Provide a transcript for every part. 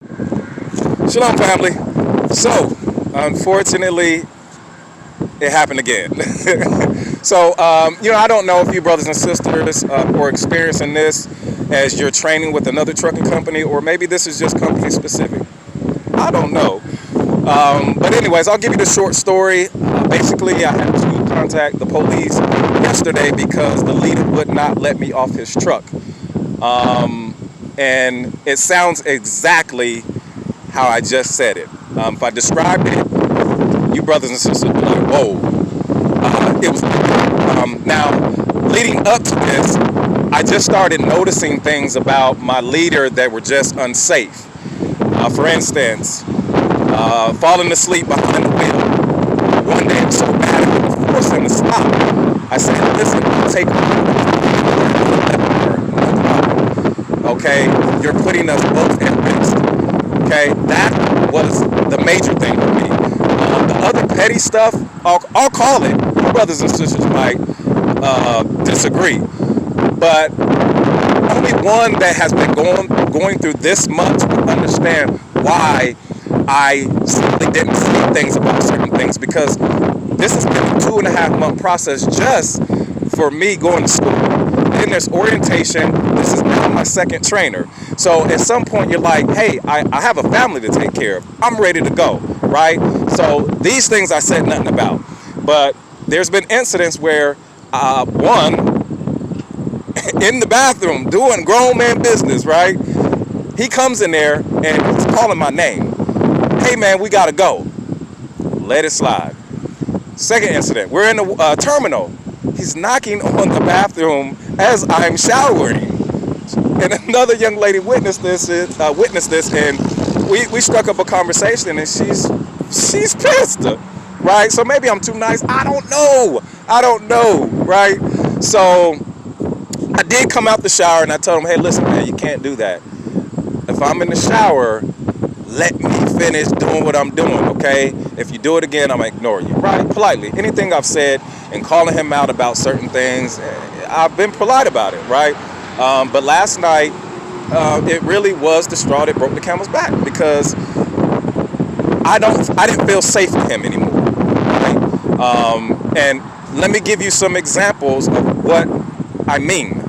Shalom, family. So, unfortunately, it happened again. I don't know if you brothers and sisters are experiencing this as you're training with another trucking company, or maybe this is just company specific. I don't know. But anyways, I'll give you the short story. Basically, I had to contact the police yesterday because the leader would not let me off his truck. And it sounds exactly how I just said it. If I described it, you brothers and sisters would be like, whoa. It was now leading up to this, I just started noticing things about my leader that were just unsafe. For instance, falling asleep behind the wheel. One day it was so bad I couldn't force him to stop. I said, listen, I'll take okay, you're putting us both at risk. Okay, that was the major thing for me. The other petty stuff, I'll call it. You brothers and sisters might disagree, but only one that has been going through this much would understand why I simply didn't say things about certain things, because this has been a 2.5 month process just for me going to school. Then there's orientation. This is now my second trainer. So at some point you're like, hey, I have a family to take care of. I'm ready to go, right? So these things I said nothing about. But there's been incidents where, one, in the bathroom doing grown man business, right? He comes in there and he's calling my name. Hey man, we gotta go. Let it slide. Second incident, we're in the terminal. He's knocking on the bathroom as I'm showering. And another young lady witnessed this, and we struck up a conversation, and she's pissed, right? So maybe I'm too nice. I don't know, right? So I did come out the shower, and I told him, hey, listen, man, you can't do that. If I'm in the shower, let me finish doing what I'm doing, okay? If you do it again, I'm gonna ignore you, right? Politely. Anything I've said and calling him out about certain things, I've been polite about it, right? But last night, it really was the straw that broke the camel's back, because I didn't feel safe with him anymore, right? And let me give you some examples of what I mean.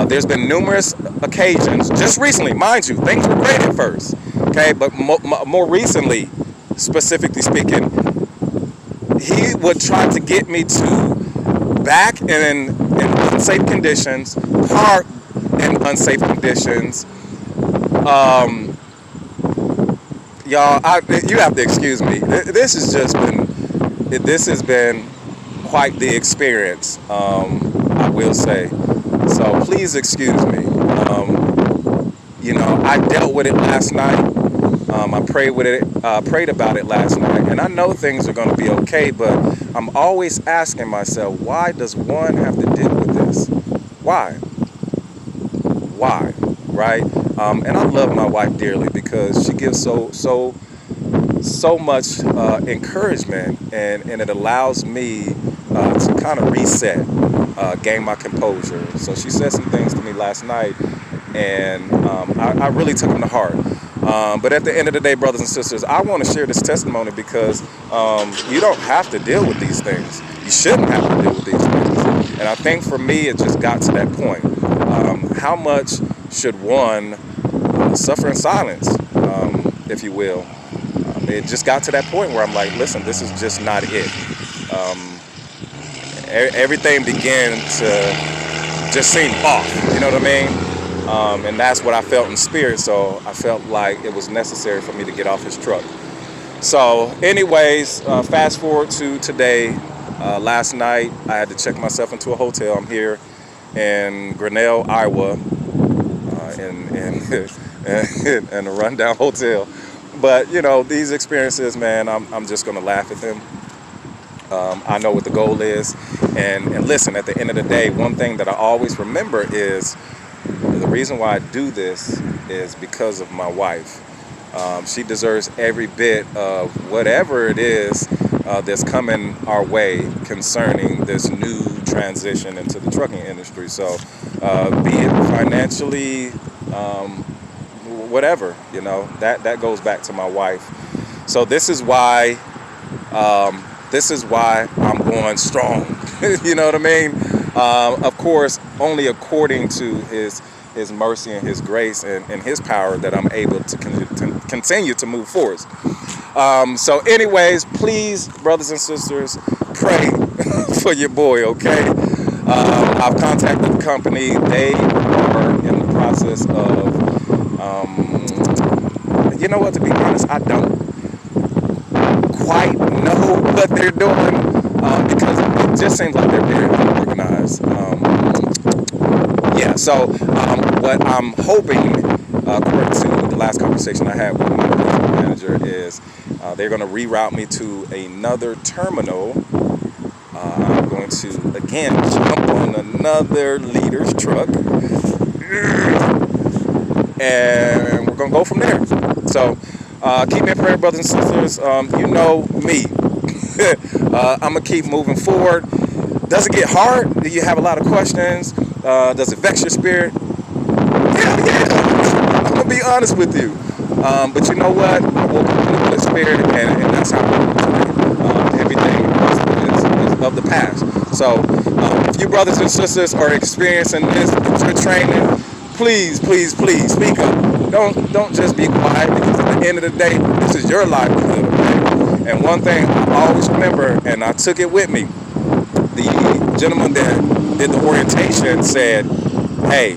There's been numerous occasions, just recently, mind you, things were great at first, okay? But more recently, specifically speaking, he would try to get me to back in unsafe conditions, park in unsafe conditions. Y'all, you have to excuse me. This has been quite the experience, I will say. So please excuse me. I dealt with it last night. I prayed about it last night, and I know things are going to be okay. But I'm always asking myself, why does one have to deal with this? Why? Right? And I love my wife dearly, because she gives so much encouragement, and it allows me to kind of reset, gain my composure. So she said some things to me last night, and I really took them to heart. But at the end of the day, brothers and sisters, I want to share this testimony because you don't have to deal with these things. You shouldn't have to deal with these things. And I think for me, it just got to that point. How much should one suffer in silence, if you will? It just got to that point where I'm like, listen, this is just not it. Everything began to just seem off, you know what I mean? And that's what I felt in spirit, so I felt like it was necessary for me to get off his truck. So anyways, fast forward to today. Last night, I had to check myself into a hotel. I'm here in Grinnell, Iowa, in a rundown hotel. But, these experiences, man, I'm just going to laugh at them. I know what the goal is. And listen, at the end of the day, one thing that I always remember is the reason why I do this is because of my wife. She deserves every bit of whatever it is that's coming our way concerning this new transition into the trucking industry. So be it financially, whatever, that goes back to my wife. So this is why I'm going strong. You know what I mean? Of course, only according to his mercy and his grace and his power that I'm able to continue to move forward. So anyways, please, brothers and sisters, pray for your boy, okay? I've contacted the company. They are in the process of, to be honest, I don't quite know what they're doing because it just seems like they're very unorganized. So what I'm hoping, according to the last conversation I had with my manager, is they're going to reroute me to another terminal. I'm going to, again, jump on another leader's truck, and we're going to go from there. So keep me in prayer, brothers and sisters. You know me. I'm going to keep moving forward. Does it get hard? Do you have a lot of questions? Does it vex your spirit? Yeah. I'm going to be honest with you. But you know what? I woke up in a good spirit, and that's how I'm today. Everything is of the past. So if you brothers and sisters are experiencing this, your training, please speak up. Don't just be quiet, because at the end of the day, this is your livelihood, okay? And one thing I always remember, and I took it with me, the gentleman that did the orientation said, hey,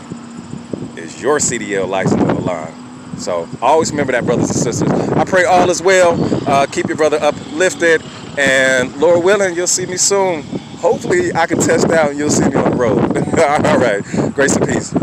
is your CDL license on the line? So always remember that, brothers and sisters. I pray all is well. Keep your brother uplifted, and Lord willing, you'll see me soon. Hopefully I can test out and you'll see me on the road. All right. Grace and peace.